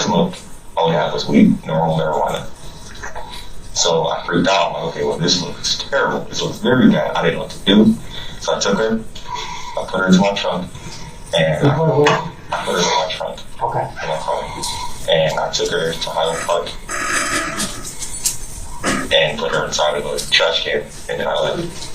smoked. All we had was weed, normal marijuana. So I freaked out. I'm like, okay, well, this looks terrible. This looks very bad. I didn't know what to do. So I took her, I put her into my trunk, and I put her in my trunk. Okay. In my car. And I took her to Highland Park and put her inside of a trash can, and then I left.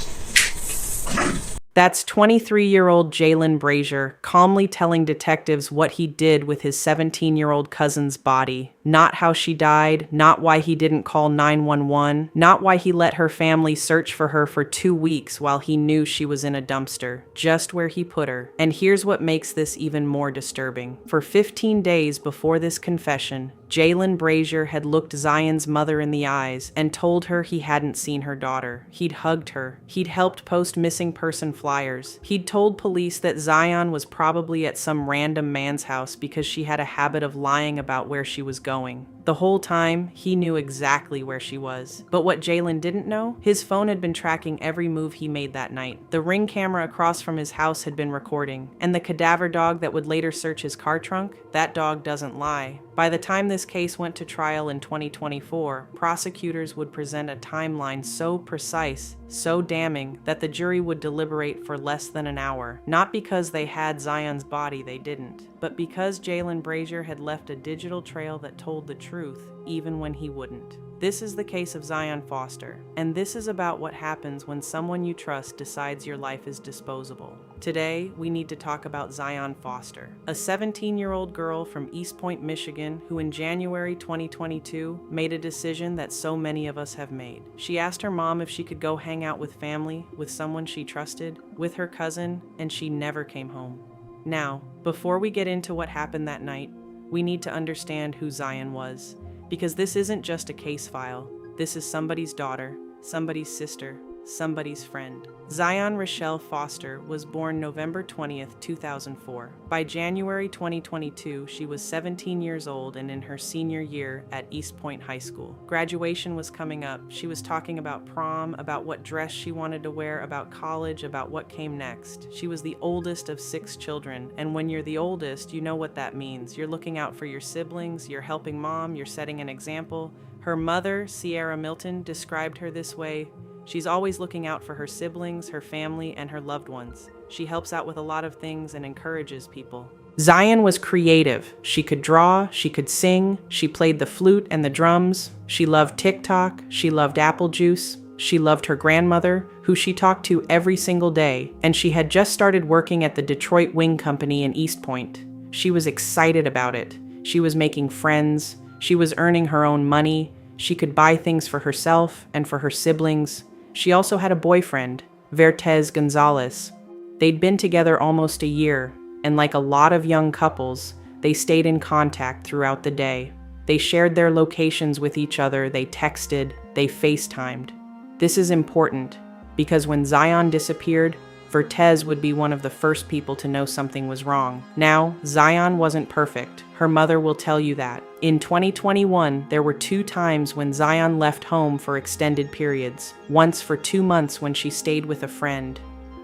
That's 23-year-old Jaylen Brazier calmly telling detectives what he did with his 17-year-old cousin's body. Not how she died, not why he didn't call 911, not why he let her family search for her for 2 weeks while he knew she was in a dumpster, just where he put her. And here's what makes this even more disturbing. For 15 days before this confession, Jaylen Brazier had looked Zion's mother in the eyes and told her he hadn't seen her daughter. He'd hugged her. He'd helped post missing person flyers. He'd told police that Zion was probably at some random man's house because she had a habit of lying about where she was going. The whole time, he knew exactly where she was. But what Jaylen didn't know? His phone had been tracking every move he made that night. The Ring camera across from his house had been recording. And the cadaver dog that would later search his car trunk? That dog doesn't lie. By the time this case went to trial in 2024, prosecutors would present a timeline so precise, so damning, that the jury would deliberate for less than an hour. Not because they had Zion's body, they didn't, but because Jaylen Brazier had left a digital trail that told the truth, even when he wouldn't. This is the case of Zion Foster, and this is about what happens when someone you trust decides your life is disposable. Today, we need to talk about Zion Foster, a 17-year-old girl from East Point, Michigan, who in January 2022 made a decision that so many of us have made. She asked her mom if she could go hang out with family, with someone she trusted, with her cousin, and she never came home. Now, before we get into what happened that night, we need to understand who Zion was. Because this isn't just a case file. This is somebody's daughter, somebody's sister, somebody's friend. Zion Rochelle Foster was born November 20th, 2004. By January 2022, she was 17 years old and in her senior year at East Point High School. Graduation was coming up. She was talking about prom, about what dress she wanted to wear, about college, about what came next. She was the oldest of 6 children, and when you're the oldest, you know what that means. You're looking out for your siblings, you're helping mom, you're setting an example. Her mother, Sierra Milton, described her this way: she's always looking out for her siblings, her family, and her loved ones. She helps out with a lot of things and encourages people. Zion was creative. She could draw, she could sing, she played the flute and the drums. She loved TikTok, she loved apple juice. She loved her grandmother, who she talked to every single day, and she had just started working at the Detroit Wing Company in East Point. She was excited about it. She was making friends. She was earning her own money. She could buy things for herself and for her siblings. She also had a boyfriend, Vertez Gonzalez. They'd been together almost a year, and like a lot of young couples, they stayed in contact throughout the day. They shared their locations with each other, they texted, they FaceTimed. This is important, because when Zion disappeared, Vertez would be one of the first people to know something was wrong. Now, Zion wasn't perfect. Her mother will tell you that. In 2021, there were 2 times when Zion left home for extended periods. Once for 2 months when she stayed with a friend.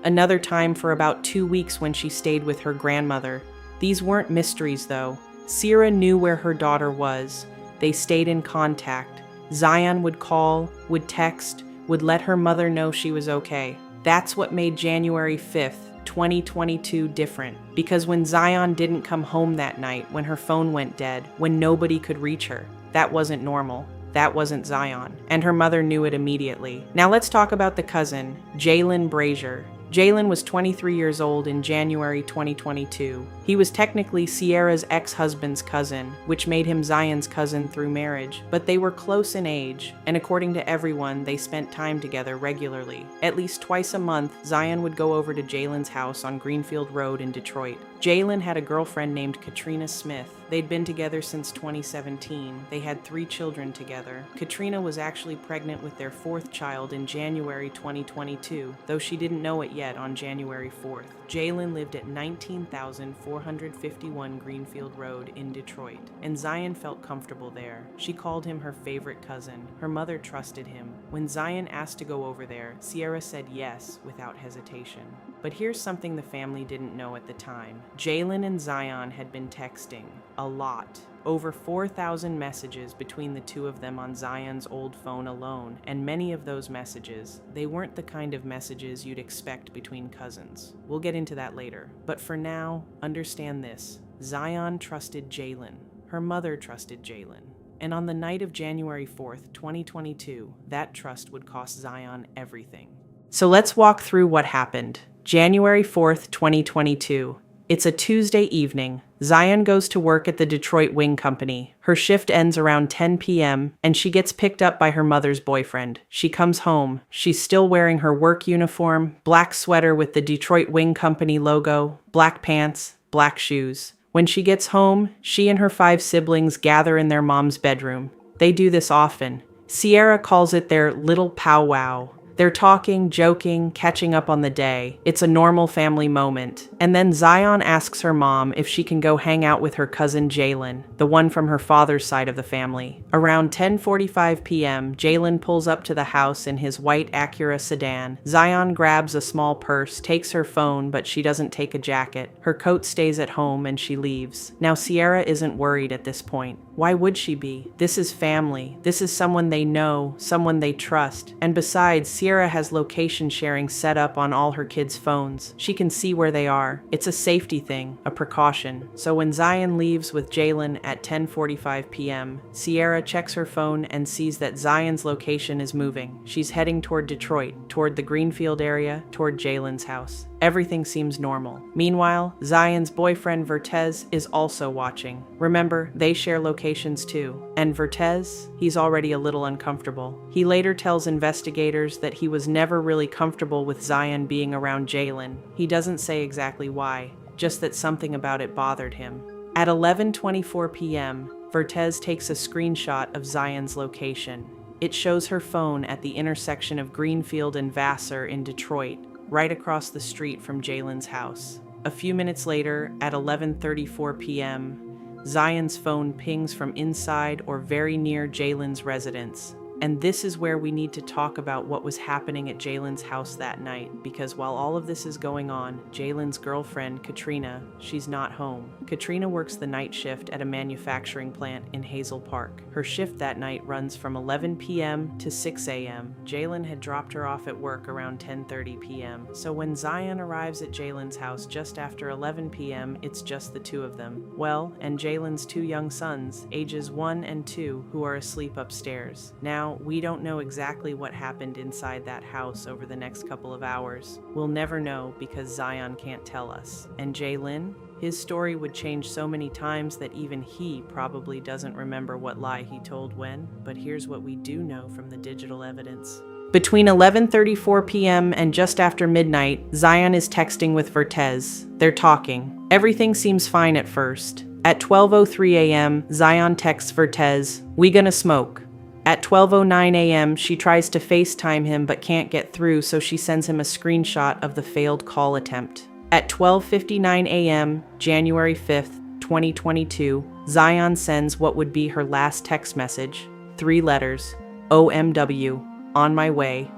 Another time for about 2 weeks when she stayed with her grandmother. These weren't mysteries though. Sierra knew where her daughter was. They stayed in contact. Zion would call, would text, would let her mother know she was okay. That's what made January 5th, 2022 different. Because when Zion didn't come home that night, when her phone went dead, when nobody could reach her, that wasn't normal. That wasn't Zion. And her mother knew it immediately. Now let's talk about the cousin, Jaylen Brazier. Jaylen was 23 years old in January 2022. He was technically Sierra's ex-husband's cousin, which made him Zion's cousin through marriage, but they were close in age, and according to everyone, they spent time together regularly. At least twice a month, Zion would go over to Jaylen's house on Greenfield Road in Detroit. Jaylen had a girlfriend named Katrina Smith. They'd been together since 2017. They had 3 children together. Katrina was actually pregnant with their 4th child in January 2022, though she didn't know it yet on January 4th. Jaylen lived at 19,451 Greenfield Road in Detroit, and Zion felt comfortable there. She called him her favorite cousin. Her mother trusted him. When Zion asked to go over there, Sierra said yes without hesitation. But here's something the family didn't know at the time. Jaylen and Zion had been texting a lot. Over 4,000 messages between the two of them on Zion's old phone alone, and many of those messages, they weren't the kind of messages you'd expect between cousins. We'll get into that later. But for now, understand this. Zion trusted Jaylen. Her mother trusted Jaylen. And on the night of January 4th, 2022, that trust would cost Zion everything. So let's walk through what happened. January 4th, 2022. It's a Tuesday evening. Zion goes to work at the Detroit Wing Company. Her shift ends around 10 p.m., and she gets picked up by her mother's boyfriend. She comes home. She's still wearing her work uniform, black sweater with the Detroit Wing Company logo, black pants, black shoes. When she gets home, she and her 5 siblings gather in their mom's bedroom. They do this often. Sierra calls it their little powwow. They're talking, joking, catching up on the day. It's a normal family moment. And then Zion asks her mom if she can go hang out with her cousin Jaylen, the one from her father's side of the family. Around 10:45 p.m., Jaylen pulls up to the house in his white Acura sedan. Zion grabs a small purse, takes her phone, but she doesn't take a jacket. Her coat stays at home and she leaves. Now Sierra isn't worried at this point. Why would she be? This is family. This is someone they know, someone they trust. And besides, Sierra has location sharing set up on all her kids' phones. She can see where they are. It's a safety thing, a precaution. So when Zion leaves with Jaylen at 10:45 p.m., Sierra checks her phone and sees that Zion's location is moving. She's heading toward Detroit, toward the Greenfield area, toward Jaylen's house. Everything seems normal. Meanwhile, Zion's boyfriend Vertez is also watching. Remember, they share locations too. And Vertez, he's already a little uncomfortable. He later tells investigators that he was never really comfortable with Zion being around Jaylen. He doesn't say exactly why, just that something about it bothered him. At 11:24 p.m., Vertez takes a screenshot of Zion's location. It shows her phone at the intersection of Greenfield and Vassar in Detroit, right across the street from Jaylen's house. A few minutes later, at 11:34 p.m., Zion's phone pings from inside or very near Jaylen's residence. And this is where we need to talk about what was happening at Jaylen's house that night, because while all of this is going on, Jaylen's girlfriend, Katrina, she's not home. Katrina works the night shift at a manufacturing plant in Hazel Park. Her shift that night runs from 11 p.m. to 6 a.m. Jaylen had dropped her off at work around 10:30 p.m. So when Zion arrives at Jaylen's house just after 11 p.m., it's just the two of them. Well, and Jaylen's 2 young sons, ages 1 and 2, who are asleep upstairs. Now, we don't know exactly what happened inside that house over the next couple of hours. We'll never know because Zion can't tell us. And Jaylen? His story would change so many times that even he probably doesn't remember what lie he told when, but here's what we do know from the digital evidence. Between 11:34 p.m. and just after midnight, Zion is texting with Vertez. They're talking. Everything seems fine at first. At 12:03 a.m., Zion texts Vertez, "We gonna smoke." At 12:09 a.m., she tries to FaceTime him but can't get through, so she sends him a screenshot of the failed call attempt. At 12:59 a.m., January 5th, 2022, Zion sends what would be her last text message, 3 letters, OMW, on my way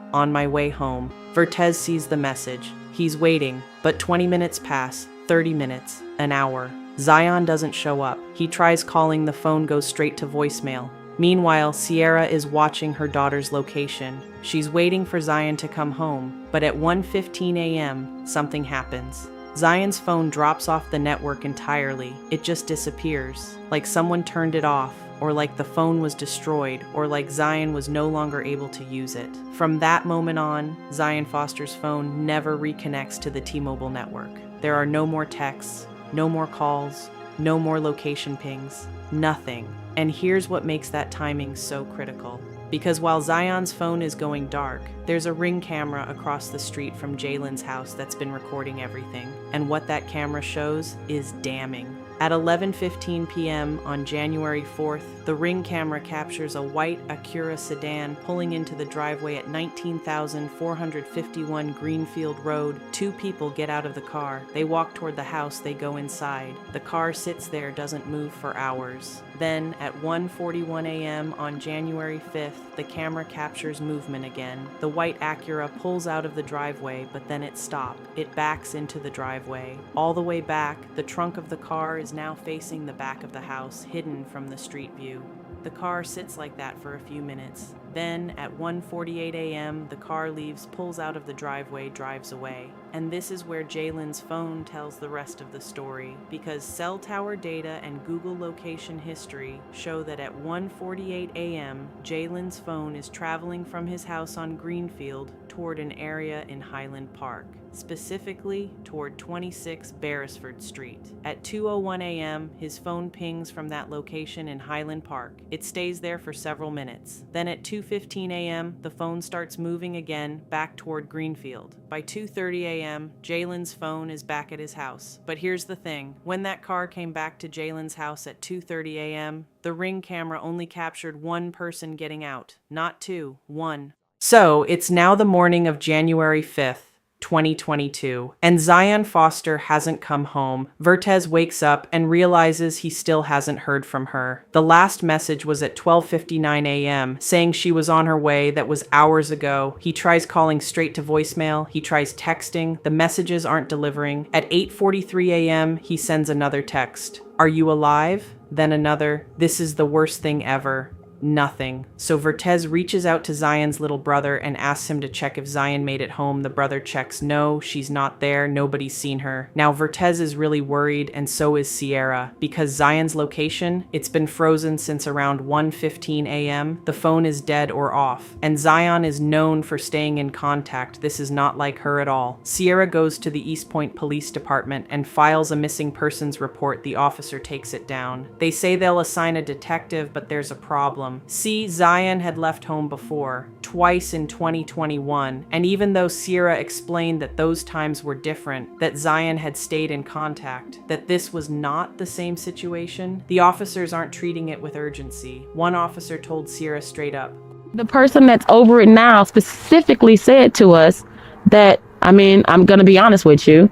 home. Vertez sees the message. He's waiting, but 20 minutes pass, 30 minutes, an hour. Zion doesn't show up. He tries calling, the phone goes straight to voicemail. Meanwhile, Sierra is watching her daughter's location. She's waiting for Zion to come home, but at 1:15 a.m., something happens. Zion's phone drops off the network entirely. It just disappears, like someone turned it off, or like the phone was destroyed, or like Zion was no longer able to use it. From that moment on, Zion Foster's phone never reconnects to the T-Mobile network. There are no more texts, no more calls, no more location pings, nothing. And here's what makes that timing so critical. Because while Zion's phone is going dark, there's a Ring camera across the street from Jaylen's house that's been recording everything. And what that camera shows is damning. At 11:15 p.m. on January 4th, the Ring camera captures a white Acura sedan pulling into the driveway at 19,451 Greenfield Road. 2 people get out of the car. They walk toward the house, they go inside. The car sits there, doesn't move for hours. Then, at 1:41 a.m. on January 5th, the camera captures movement again. The white Acura pulls out of the driveway, but then it stops. It backs into the driveway. All the way back, the trunk of the car is is now facing the back of the house, hidden from the street view. The car sits like that for a few minutes. Then, at 1:48 a.m., the car leaves, pulls out of the driveway, drives away. And this is where Jaylen's phone tells the rest of the story, because cell tower data and Google location history show that at 1:48 a.m., Jaylen's phone is traveling from his house on Greenfield toward an area in Highland Park, specifically toward 26 Beresford Street. At 2:01 a.m., his phone pings from that location in Highland Park. It stays there for several minutes. Then at 2:15 a.m., the phone starts moving again back toward Greenfield. By 2:30 a.m., Jaylen's phone is back at his house. But here's the thing. When that car came back to Jaylen's house at 2:30 a.m., the Ring camera only captured one person getting out. Not two, one. So, it's now the morning of January 5th. 2022, and Zion Foster hasn't come home. Vertez wakes up and realizes he still hasn't heard from her. The last message was at 12:59 a.m., saying she was on her way. That was hours ago. He tries calling straight to voicemail. He tries texting. The messages aren't delivering. At 8:43 a.m., he sends another text. Are you alive? Then another. This is the worst thing ever. Nothing. So Vertez reaches out to Zion's little brother and asks him to check if Zion made it home. The brother checks no, she's not there, nobody's seen her. Now Vertez is really worried, and so is Sierra, because Zion's location, it's been frozen since around 1:15 a.m. The phone is dead or off, and Zion is known for staying in contact. This is not like her at all. Sierra goes to the East Point Police Department and files a missing persons report. The officer takes it down. They say they'll assign a detective, but there's a problem. See, Zion had left home before, twice in 2021, and even though Sierra explained that those times were different, that Zion had stayed in contact, that this was not the same situation, the officers aren't treating it with urgency. One officer told Sierra straight up, the person that's over it now specifically said to us that, I'm gonna be honest with you,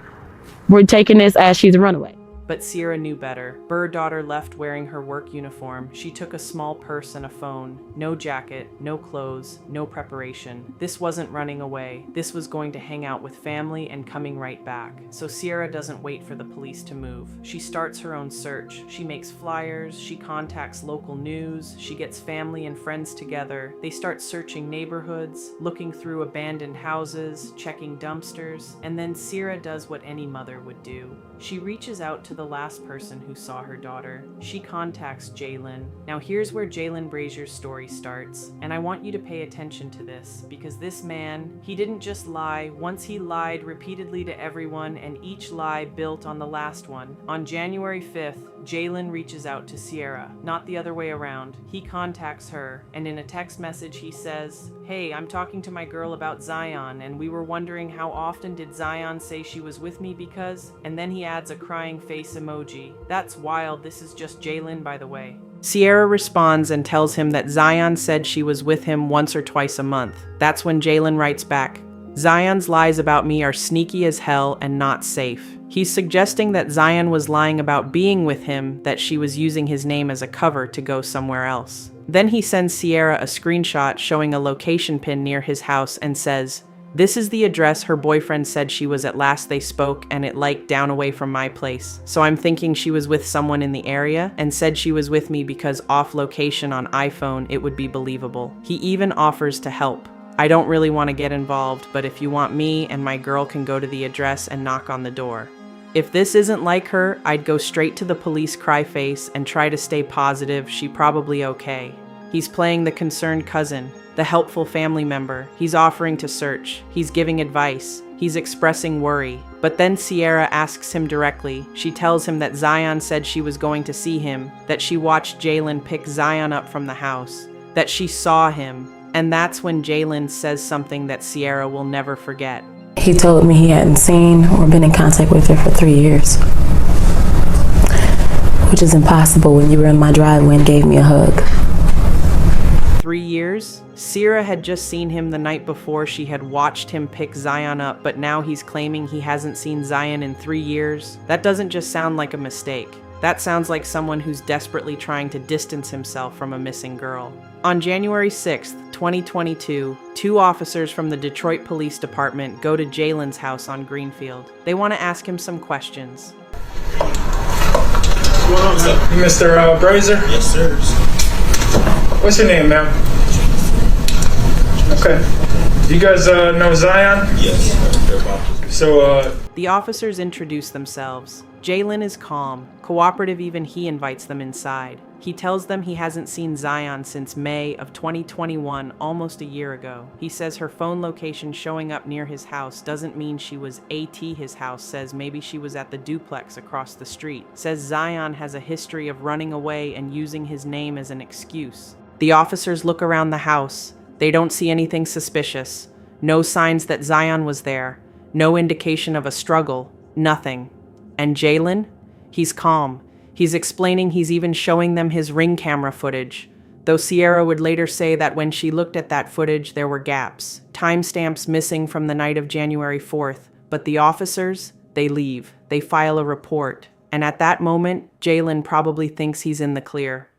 we're taking this as she's a runaway. But Sierra knew better. Burr daughter left wearing her work uniform. She took a small purse and a phone. No jacket, no clothes, no preparation. This wasn't running away. This was going to hang out with family and coming right back. So Sierra doesn't wait for the police to move. She starts her own search. She makes flyers. She contacts local news. She gets family and friends together. They start searching neighborhoods, looking through abandoned houses, checking dumpsters. And then Sierra does what any mother would do. She reaches out to the last person who saw her daughter. She contacts Jaylen. Now here's where Jaylen Brazier's story starts, and I want you to pay attention to this, because this man, he didn't just lie. Once he lied repeatedly to everyone, and each lie built on the last one. On January 5th, Jaylen reaches out to Sierra, not the other way around. He contacts her, and in a text message he says, "Hey, I'm talking to my girl about Zion, and we were wondering how often did Zion say she was with me because..." And then he adds a crying face emoji. That's wild. This is just Jaylen, by the way. Sierra responds and tells him that Zion said she was with him once or twice a month. That's when Jaylen writes back, "Zion's lies about me are sneaky as hell and not safe." He's suggesting that Zion was lying about being with him, that she was using his name as a cover to go somewhere else. Then he sends Sierra a screenshot showing a location pin near his house and says, "This is the address her boyfriend said she was at last they spoke, and it like down away from my place. So I'm thinking she was with someone in the area and said she was with me because off location on iPhone it would be believable." He even offers to help. "I don't really want to get involved, but if you want, me and my girl can go to the address and knock on the door." If this isn't like her, I'd go straight to the police cry face and try to stay positive. She probably okay. He's playing the concerned cousin, the helpful family member. He's offering to search. He's giving advice. He's expressing worry. But then Sierra asks him directly. She tells him that Zion said she was going to see him, that she watched Jaylen pick Zion up from the house, that she saw him. And that's when Jaylen says something that Sierra will never forget. He told me he hadn't seen or been in contact with her for 3 years, which is impossible when you were in my driveway and gave me a hug. 3 years? Sierra had just seen him the night before. She had watched him pick Zion up, but now he's claiming he hasn't seen Zion in 3 years. That doesn't just sound like a mistake. That sounds like someone who's desperately trying to distance himself from a missing girl. On January 6th, 2022, 2 officers from the Detroit Police Department go to Jaylen's house on Greenfield. They want to ask him some questions. What's up? Mr. Brazier? Yes, sir. What's your name, ma'am? Okay. You guys know Zion? Yes. They're about So, The officers introduce themselves. Jaylen is calm, cooperative. Even he invites them inside. He tells them he hasn't seen Zion since May of 2021, almost a year ago. He says her phone location showing up near his house doesn't mean she was at his house, says maybe she was at the duplex across the street. Says Zion has a history of running away and using his name as an excuse. The officers look around the house. They don't see anything suspicious. No signs that Zion was there. No indication of a struggle. Nothing. And Jaylen? He's calm. He's explaining, he's even showing them his Ring camera footage. Though Sierra would later say that when she looked at that footage, there were gaps. Timestamps missing from the night of January 4th. But the officers, they leave. They file a report. And at that moment, Jaylen probably thinks he's in the clear.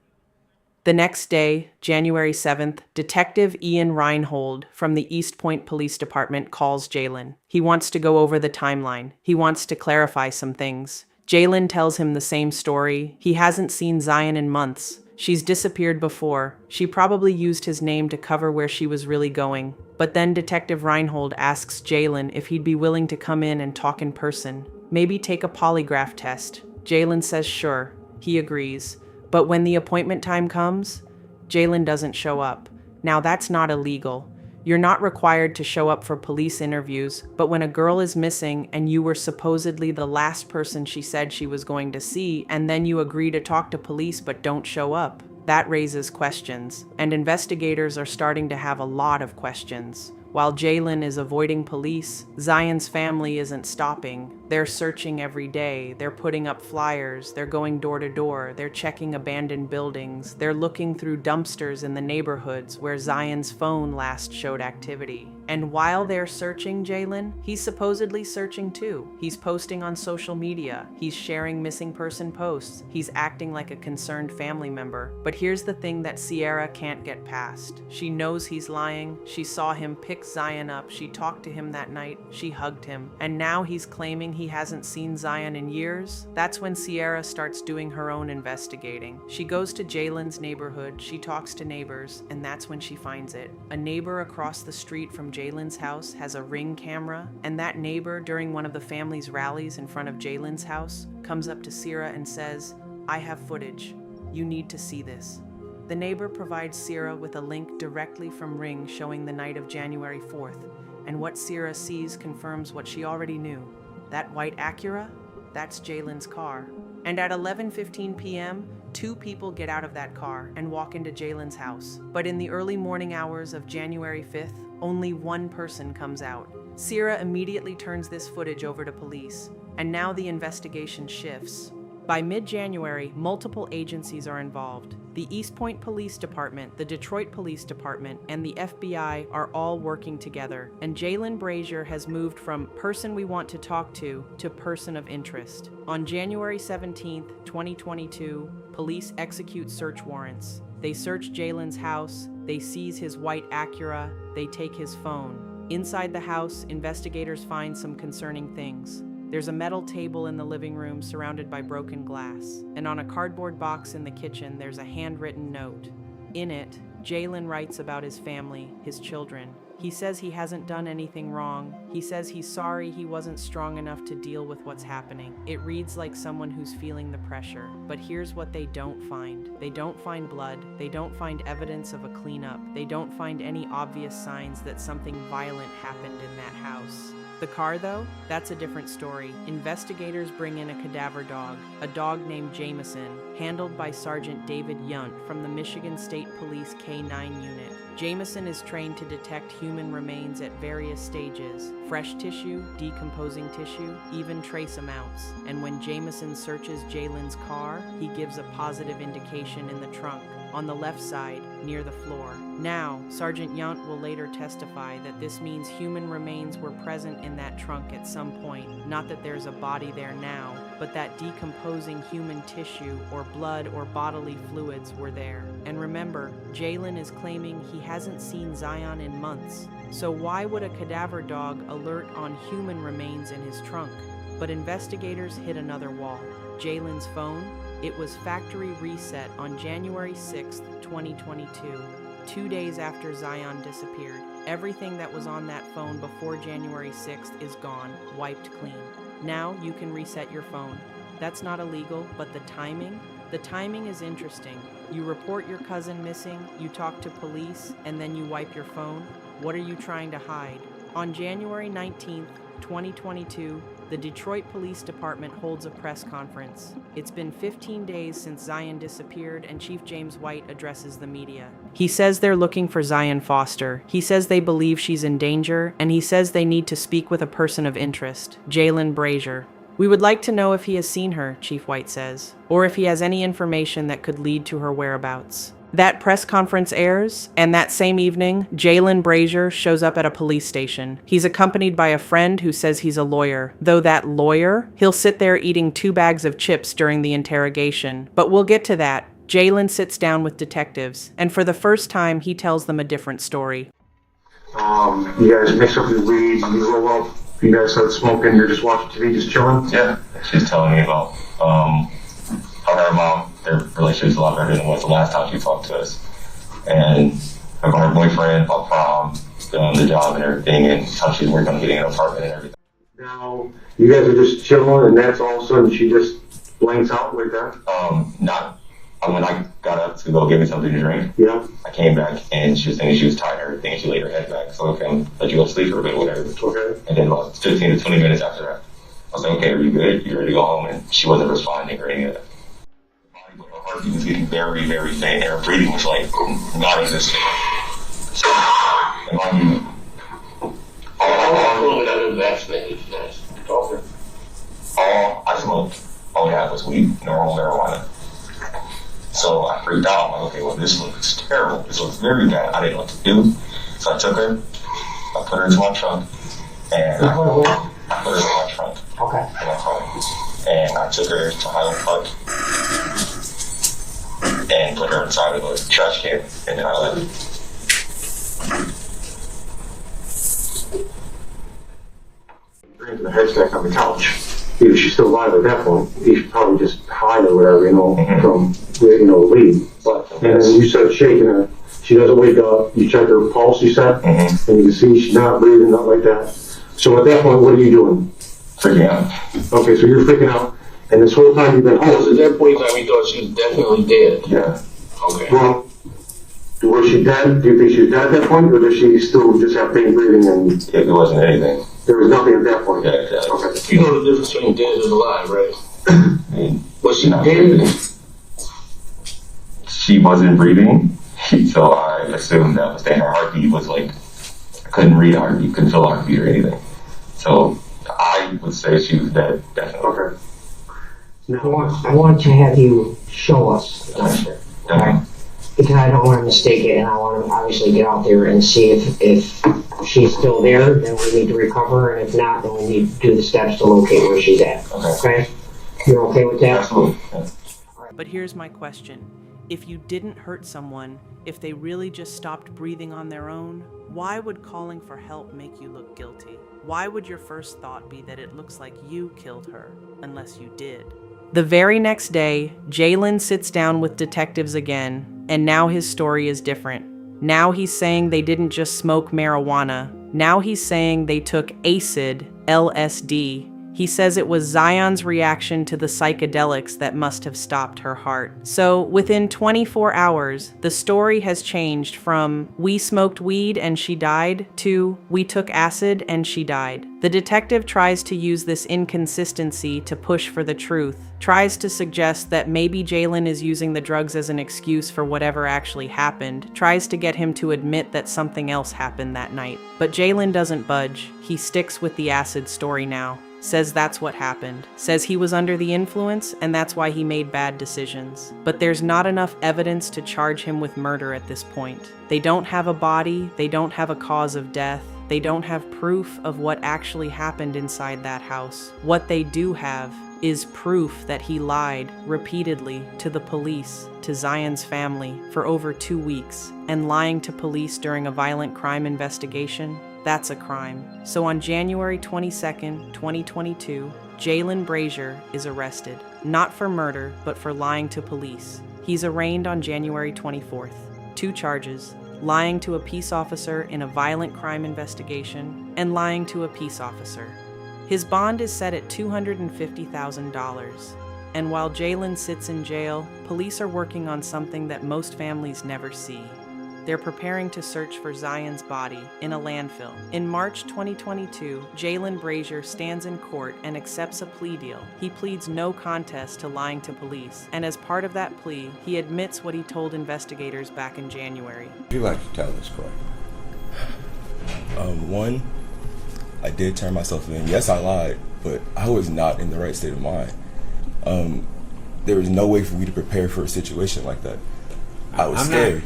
The next day, January 7th, Detective Ian Reinhold from the East Point Police Department calls Jaylen. He wants to go over the timeline. He wants to clarify some things. Jaylen tells him the same story. He hasn't seen Zion in months. She's disappeared before. She probably used his name to cover where she was really going. But then Detective Reinhold asks Jaylen if he'd be willing to come in and talk in person. Maybe take a polygraph test. Jaylen says sure. He agrees. But when the appointment time comes, Jaylen doesn't show up. Now that's not illegal. You're not required to show up for police interviews, but when a girl is missing and you were supposedly the last person she said she was going to see, and then you agree to talk to police but don't show up, that raises questions. And investigators are starting to have a lot of questions. While Jaylen is avoiding police, Zion's family isn't stopping. They're searching every day. They're putting up flyers. They're going door to door. They're checking abandoned buildings. They're looking through dumpsters in the neighborhoods where Zion's phone last showed activity. And while they're searching Jaylen, he's supposedly searching too. He's posting on social media. He's sharing missing person posts. He's acting like a concerned family member. But here's the thing that Sierra can't get past. She knows he's lying. She saw him pick Zion up. She talked to him that night. She hugged him. And now he's claiming he hasn't seen Zion in years. That's when Sierra starts doing her own investigating. She goes to Jaylen's neighborhood. She talks to neighbors, and that's when she finds it. A neighbor across the street from Jaylen's house has a Ring camera, and that neighbor, during one of the family's rallies in front of Jaylen's house, comes up to Sierra and says, "I have footage. You need to see this." The neighbor provides Sierra with a link directly from Ring showing the night of January 4th, and what Sierra sees confirms what she already knew. That white Acura? That's Jaylen's car. And at 11:15 p.m., two people get out of that car and walk into Jaylen's house. But in the early morning hours of January 5th, only one person comes out. Sierra immediately turns this footage over to police, and now the investigation shifts. By mid-January, multiple agencies are involved. The East Point Police Department, the Detroit Police Department, and the FBI are all working together, and Jaylen Brazier has moved from person we want to talk to person of interest. On January 17th, 2022, police execute search warrants. They search Jaylen's house, they seize his white Acura, they take his phone. Inside the house, investigators find some concerning things. There's a metal table in the living room surrounded by broken glass, and on a cardboard box in the kitchen, there's a handwritten note. In it, Jaylen writes about his family, his children. He says he hasn't done anything wrong. He says he's sorry he wasn't strong enough to deal with what's happening. It reads like someone who's feeling the pressure. But here's what they don't find. They don't find blood. They don't find evidence of a cleanup. They don't find any obvious signs that something violent happened in that house. The car, though, that's a different story. Investigators bring in a cadaver dog, a dog named Jameson, handled by Sergeant David Yunt from the Michigan State Police K-9 unit. Jameson is trained to detect human remains at various stages: fresh tissue, decomposing tissue, even trace amounts. And when Jameson searches Jaylen's car, he gives a positive indication in the trunk, on the left side, near the floor. Now, Sergeant Yunt will later testify that this means human remains were present in that trunk at some point. Not that there's a body there now, but that decomposing human tissue or blood or bodily fluids were there. And remember, Jaylen is claiming he hasn't seen Zion in months. So why would a cadaver dog alert on human remains in his trunk? But investigators hit another wall. Jaylen's phone. It was factory reset on January 6th, 2022, 2 days after Zion disappeared. Everything that was on that phone before January 6th is gone, wiped clean. Now you can reset your phone. That's not illegal, but the timing is interesting. You report your cousin missing, you talk to police, and then you wipe your phone. What are you trying to hide? On January 19th, 2022, the Detroit Police Department holds a press conference. It's been 15 days since Zion disappeared, and Chief James White addresses the media. He says they're looking for Zion Foster. He says they believe she's in danger, and he says they need to speak with a person of interest, Jaylen Brazier. We would like to know if he has seen her, Chief White says, or if he has any information that could lead to her whereabouts. That press conference airs, and that same evening, Jaylen Brazier shows up at a police station. He's accompanied by a friend who says he's a lawyer. Though that lawyer, he'll sit there eating 2 bags of chips during the interrogation. But we'll get to that. Jaylen sits down with detectives, and for the first time, he tells them a different story. You guys mix up your weed, you roll up, you guys start smoking, you're just watching TV, just chilling? Yeah, she's telling me about how her mom, their relationship's a lot better than it was the last time she talked to us. And about her boyfriend, about prom, the job and everything, and how she's working on getting an apartment and everything. Now, you guys are just chilling, and that's all of a sudden she just blanks out like that? When I got up to go get me something to drink, Yeah. I came back and she was saying she was tired and everything, and she laid her head back. So, okay, I'm let you go to sleep for a bit, whatever. Okay. And then about 15 to 20 minutes after that, I was like, okay, are you good? You ready to go home? And she wasn't responding or any of that. Her heartbeat was getting very, very faint, and her breathing was like non-existent. So, and mind you, all I smoked, all we had was weed, normal marijuana. So I freaked out. I'm like, okay, well, this looks terrible. This looks very bad. I didn't know what to do. So I took her, I put her into my trunk, and I put her in my trunk. Okay. In my car. And I took her to Highland Park and put her inside of a trash can, and then I left. Drinking the head stack on the couch. If she's still alive at that point, he should probably just hide or whatever, from, leave. But, and then you start shaking her. She doesn't wake up. You check her pulse, you said, and you can see she's not breathing, not like that. So at that point, what are you doing? Freaking out. Okay, so you're freaking out. And this whole time you've been home. At that point in time, we thought she was definitely dead. Yeah. Okay. Well, was she dead? Do you think she was dead at that point, or does she still just have pain breathing and It wasn't anything. there was nothing at that point? Yeah, exactly. Okay. You know the difference between dead and alive, right? I mean, Was she not dead? breathing. She wasn't breathing, so I assumed that was that her heartbeat was like, I couldn't read a heartbeat, couldn't feel a heartbeat or anything. So I would say she was dead, definitely. Okay. I want to have you show us the dumpster, Definitely. because I don't want to mistake it, and I want to obviously get out there and see if she's still there, then we need to recover her, and if not, then we need to do the steps to locate where she's at. Okay? You're okay with that? Absolutely. Yeah. But here's my question. If you didn't hurt someone, if they really just stopped breathing on their own, why would calling for help make you look guilty? Why would your first thought be that it looks like you killed her, unless you did? The very next day, Jaylen sits down with detectives again, and now his story is different. Now he's saying they didn't just smoke marijuana. Now he's saying they took acid, LSD. He says it was Zion's reaction to the psychedelics that must have stopped her heart. So within 24 hours, the story has changed from we smoked weed and she died to we took acid and she died. The detective tries to use this inconsistency to push for the truth, tries to suggest that maybe Jaylen is using the drugs as an excuse for whatever actually happened, tries to get him to admit that something else happened that night. But Jaylen doesn't budge. He sticks with the acid story now. Says that's what happened. Says he was under the influence and that's why he made bad decisions. But there's not enough evidence to charge him with murder at this point. They don't have a body, they don't have a cause of death, they don't have proof of what actually happened inside that house. What they do have is proof that he lied repeatedly to the police, to Zion's family, for over 2 weeks, and lying to police during a violent crime investigation. That's a crime. So on January 22nd, 2022, Jaylen Brazier is arrested. not for murder, but for lying to police. He's arraigned on January 24th. 2 charges: lying to a peace officer in a violent crime investigation and lying to a peace officer. His bond is set at $250,000. And while Jaylen sits in jail, police are working on something that most families never see. They're preparing to search for Zion's body in a landfill. In March 2022, Jaylen Brazier stands in court and accepts a plea deal. He pleads no contest to lying to police, and as part of that plea, he admits what he told investigators back in January. Would you like to tell this court? One, I did turn myself in. Yes, I lied, but I was not in the right state of mind. There was no way for me to prepare for a situation like that. I was scared.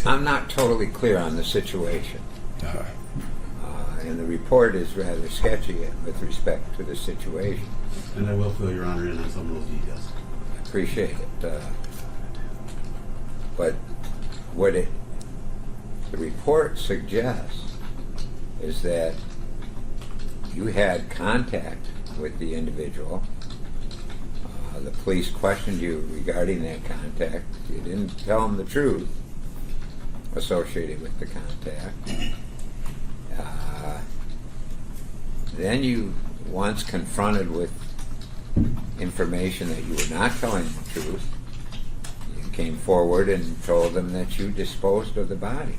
I'm not totally clear on the situation. And the report is rather sketchy with respect to the situation. And I will fill Your Honor in on some of those details. I appreciate it. But what the report suggests is that you had contact with the individual. The police questioned you regarding that contact. You didn't tell them the truth associated with the contact. Then you, once confronted with information that you were not telling the truth, you came forward and told them that you disposed of the body.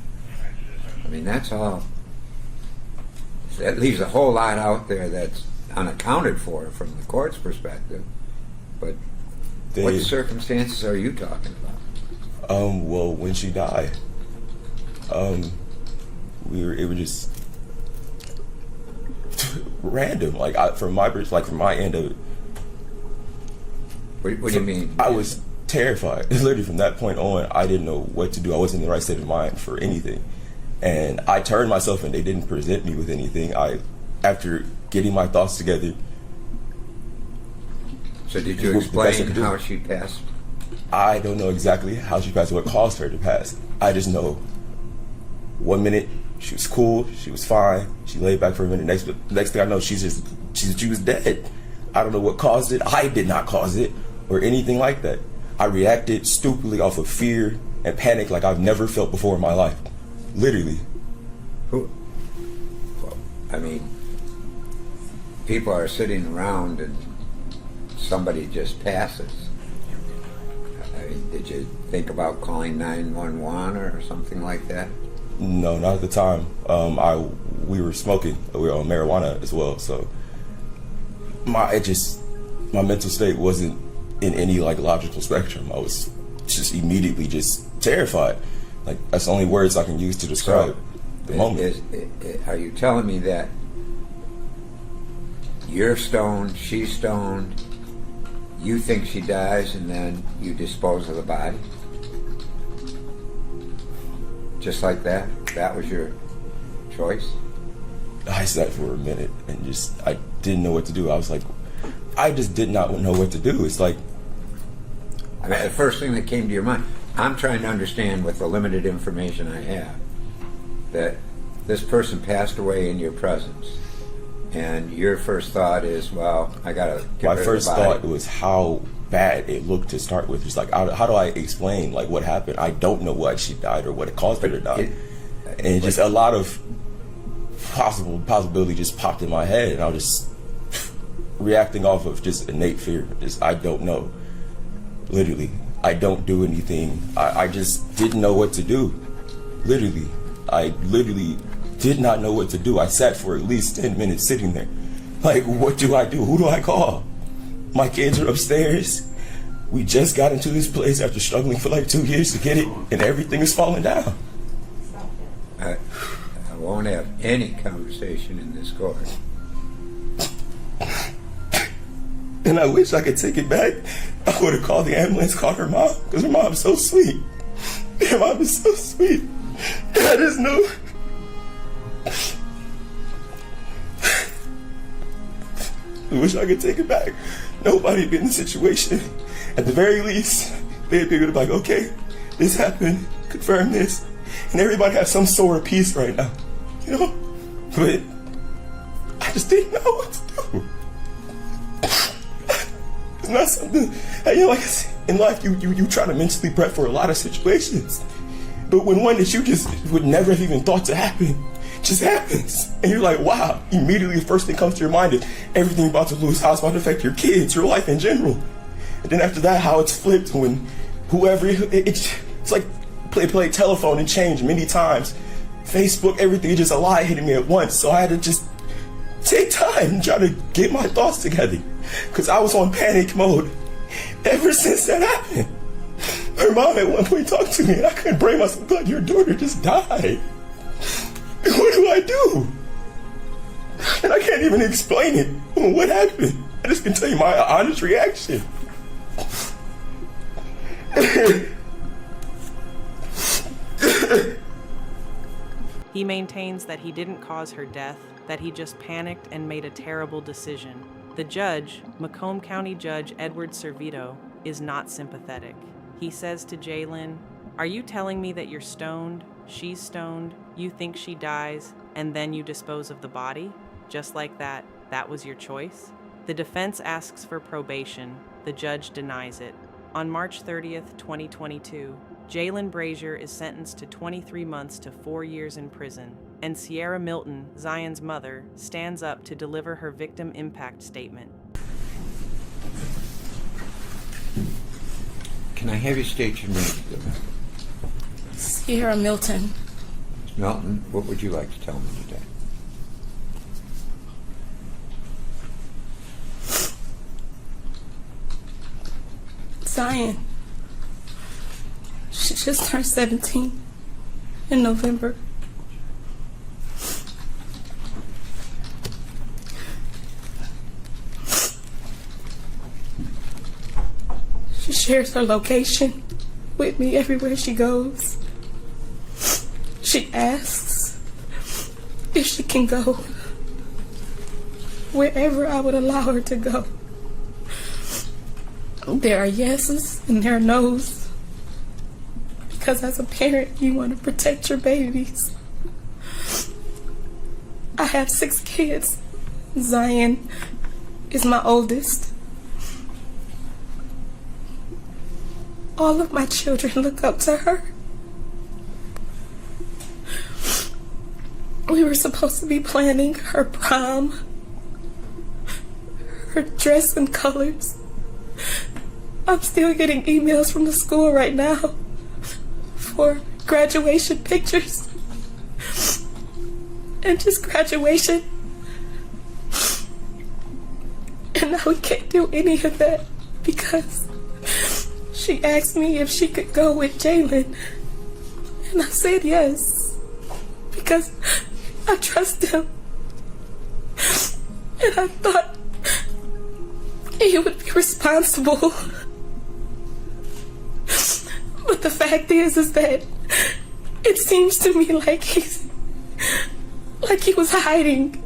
I mean, that's all. That leaves a whole lot out there that's unaccounted for from the court's perspective. But what circumstances are you talking about? Well, when she died, it was just random. From my end of it. What do you mean? I was terrified. Literally from that point on, I didn't know what to do. I wasn't in the right state of mind for anything. And I turned myself in. They didn't present me with anything. After getting my thoughts together. So did you explain how she passed? I don't know exactly how she passed, what caused her to pass. I just know 1 minute she was cool, she was fine, she laid back for a minute. Next thing I know, she was dead. I don't know what caused it. I did not cause it or anything like that. I reacted stupidly off of fear and panic like I've never felt before in my life. Literally. Well, I mean, people are sitting around and somebody just passes. I mean, did you think about calling 911 or something like that? No, not at the time. We were smoking. We were on marijuana as well, so my mental state wasn't in any logical spectrum. I was just immediately just terrified. That's the only words I can use to describe the moment. Are you telling me that you're stoned, she's stoned, you think she dies, and then you dispose of the body? Just like that? That was your choice? I sat for a minute and I didn't know what to do. I was like, I just did not know what to do. It's like... I mean, the first thing that came to your mind, I'm trying to understand with the limited information I have, that this person passed away in your presence. And your first thought is, well, I gotta get My rid first of the body. thought was how bad it looked to start with. It's like, how do I explain what happened? I don't know why she died or what it caused her to die. And just a lot of possibility just popped in my head, and I was just reacting off of just innate fear. I don't know. Literally, I don't do anything. I just didn't know what to do. Literally, I literally did not know what to do. I sat for at least 10 minutes sitting there. What do I do? Who do I call? My kids are upstairs. We just got into this place after struggling for 2 years to get it, and everything is falling down. I won't have any conversation in this court. And I wish I could take it back. I would have called the ambulance, called her mom, because her mom's so sweet. Her mom is so sweet. And I just know. I wish I could take it back. Nobody would be in the situation. At the very least, they'd be able to be like, okay, this happened, confirm this. And everybody has some sort of peace right now. But I just didn't know what to do. not something, like in life, you try to mentally prep for a lot of situations. But when one that you just would never have even thought to happen just happens, and you're like, wow, immediately the first thing comes to your mind is everything about to lose, how it's about to affect your kids, your life in general. And then after that, how it's flipped when whoever, it's like play telephone and change many times. Facebook, everything, just a lie hitting me at once. So I had to just take time and try to get my thoughts together, because I was on panic mode ever since that happened. Her mom at one point talked to me and I couldn't bring myself to, like, your daughter just died. What do I do? And I can't even explain it. What happened? I just can tell you my honest reaction. He maintains that he didn't cause her death, that he just panicked and made a terrible decision. The judge, Macomb County Judge Edward Servito, is not sympathetic. He says to Jaylen, "Are you telling me that you're stoned, she's stoned, you think she dies, and then you dispose of the body? Just like that, that was your choice?" The defense asks for probation. The judge denies it. On March 30th, 2022, Jaylen Brazier is sentenced to 23 months to 4 years in prison, and Sierra Milton, Zion's mother, stands up to deliver her victim impact statement. Can I have you state your name? Sierra Milton. Ms. Milton, what would you like to tell me today? Zion. She just turned 17 in November. She shares her location with me everywhere she goes. She asks if she can go wherever I would allow her to go. There are yeses and there are nos, because as a parent, you want to protect your babies. I have 6 kids. Zion is my oldest. All of my children look up to her. We were supposed to be planning her prom, her dress and colors. I'm still getting emails from the school right now for graduation pictures and just graduation. And now we can't do any of that because she asked me if she could go with Jaylen. And I said yes, because I trust him. And I thought he would be responsible. But the fact is that it seems to me like he was hiding.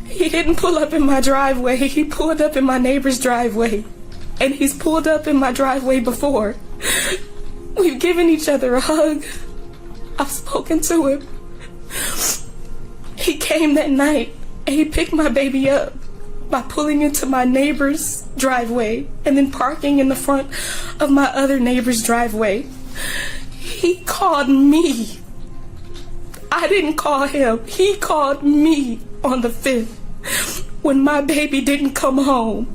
He didn't pull up in my driveway. He pulled up in my neighbor's driveway. And he's pulled up in my driveway before. We've given each other a hug. I've spoken to him. He came that night and he picked my baby up by pulling into my neighbor's driveway and then parking in the front of my other neighbor's driveway. He called me. I didn't call him. He called me on the 5th when my baby didn't come home.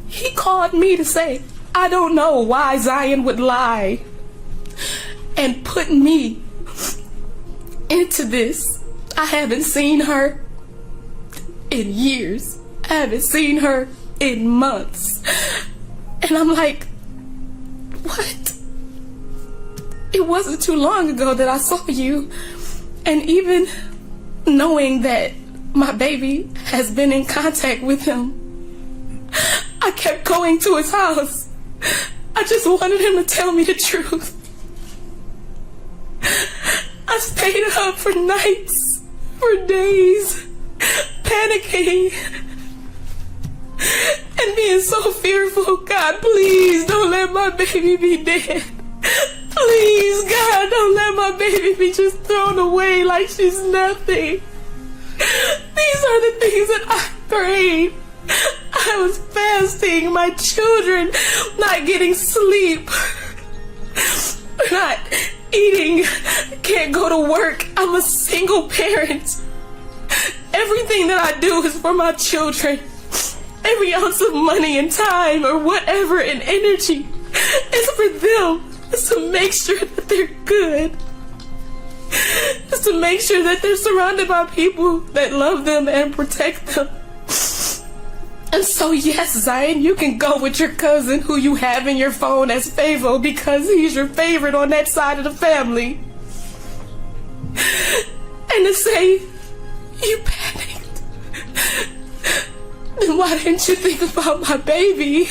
He called me to say, I don't know why Zion would lie and put me into this. I haven't seen her in years. I haven't seen her in months. And I'm like, what? It wasn't too long ago that I saw you. And even knowing that my baby has been in contact with him, I kept going to his house. I just wanted him to tell me the truth. I stayed up for nights, for days, panicking and being so fearful. God, please don't let my baby be dead. Please, God, don't let my baby be just thrown away like she's nothing. These are the things that I prayed. I I was fasting, my children not getting sleep, not eating, can't go to work. I'm a single parent. Everything that I do is for my children. Every ounce of money and time or whatever and energy is for them. It's to make sure that they're good. It's to make sure that they're surrounded by people that love them and protect them. And so yes, Zion, you can go with your cousin who you have in your phone as Favo because he's your favorite on that side of the family. And to say you panicked, then why didn't you think about my baby?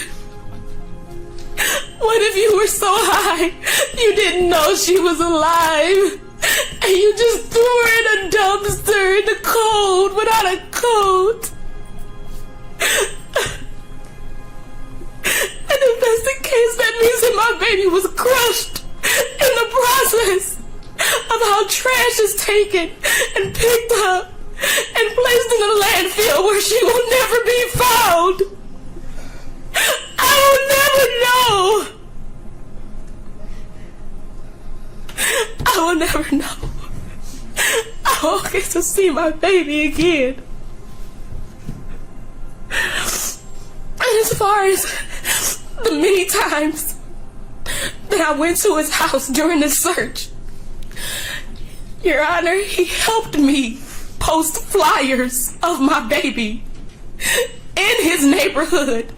What if you were so high you didn't know she was alive and you just threw her in a dumpster in the cold without a coat? And if that's the case, that means that my baby was crushed in the process of how trash is taken and picked up and placed in a landfill where she will never be found. I will never know. I will never know. I won't get to see my baby again. And as far as the many times that I went to his house during the search, Your Honor, he helped me post flyers of my baby in his neighborhood,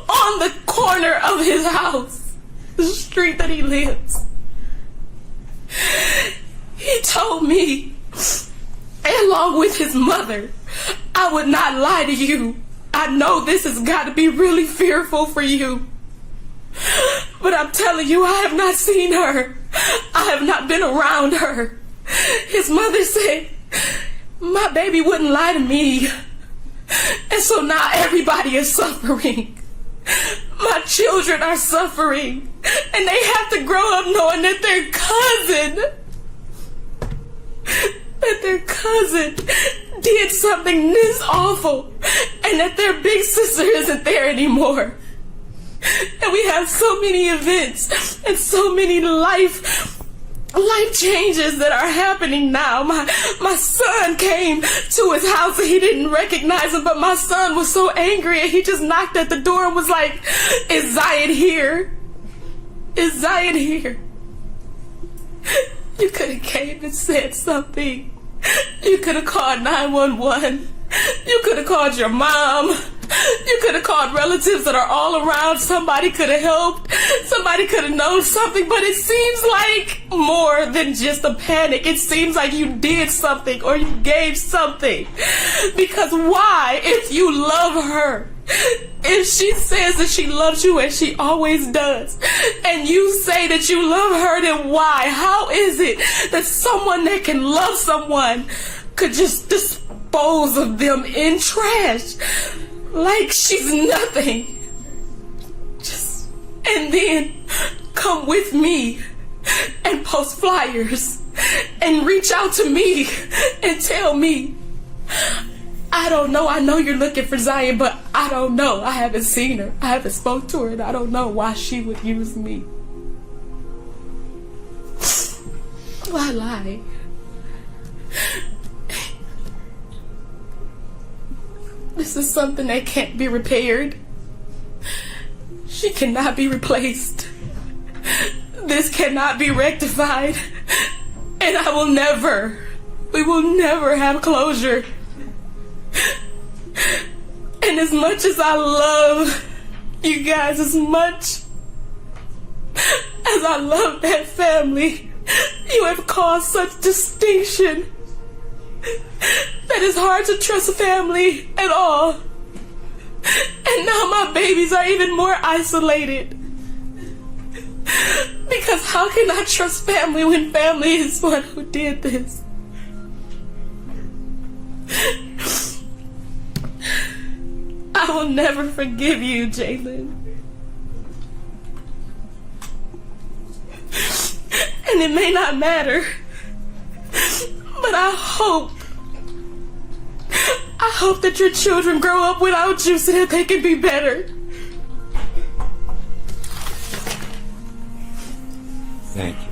on the corner of his house, the street that he lives. He told me, along with his mother, I would not lie to you. I know this has got to be really fearful for you. But I'm telling you, I have not seen her. I have not been around her. His mother said, my baby wouldn't lie to me. And so now everybody is suffering. My children are suffering. And they have to grow up knowing that their cousin did something this awful, and that their big sister isn't there anymore. And we have so many events and so many life changes that are happening now. My son came to his house and he didn't recognize him, but my son was so angry and he just knocked at the door and was like, is Zion here? Is Zion here? You could have came and said something. You could have called 911. You could have called your mom. You could have called relatives that are all around. Somebody could have helped. Somebody could have known something. But it seems like more than just a panic. It seems like you did something or you gave something. Because why, if you love her, if she says that she loves you, and she always does, and you say that you love her, then why? How is it that someone that can love someone could just dispose of them in trash like she's nothing? And then come with me and post flyers and reach out to me and tell me, I don't know. I know you're looking for Zion, but I don't know. I haven't seen her. I haven't spoke to her, and I don't know why she would use me. Why lie? This is something that can't be repaired. She cannot be replaced. This cannot be rectified. And we will never have closure. And as much as I love you guys, as much as I love that family, you have caused such distinction that it's hard to trust family at all. And now my babies are even more isolated. Because how can I trust family when family is one who did this? I will never forgive you, Jaylen. And it may not matter, but I I hope that your children grow up without you so that they can be better. Thank you.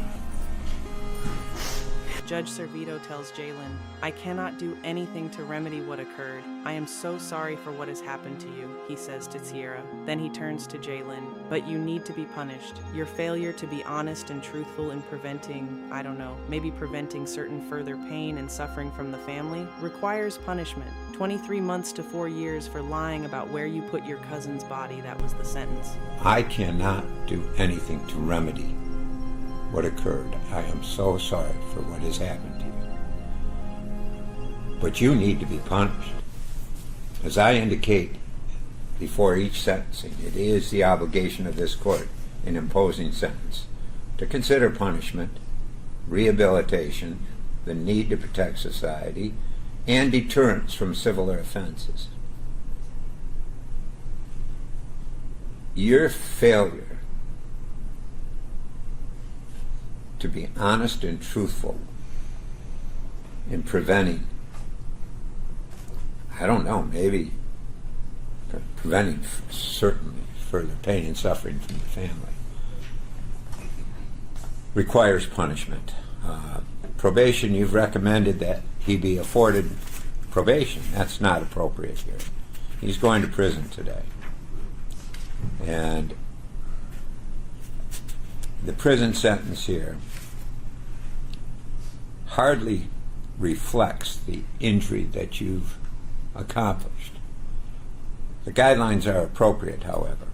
Judge Servito tells Jaylen, I cannot do anything to remedy what occurred. I am so sorry for what has happened to you, he says to Sierra. Then he turns to Jaylen, but you need to be punished. Your failure to be honest and truthful in preventing, I don't know, maybe preventing certain further pain and suffering from the family requires punishment. 23 months to 4 years for lying about where you put your cousin's body, that was the sentence. I cannot do anything to remedy what occurred. I am so sorry for what has happened to you. But you need to be punished. As I indicate before each sentencing, it is the obligation of this court in imposing sentence to consider punishment, rehabilitation, the need to protect society, and deterrence from civil offenses. Your failure to be honest and truthful in preventing, I don't know, maybe preventing certainly further pain and suffering from the family, requires punishment. Probation, you've recommended that he be afforded probation. That's not appropriate here. He's going to prison today. And the prison sentence here hardly reflects the injury that you've accomplished. The guidelines are appropriate, however,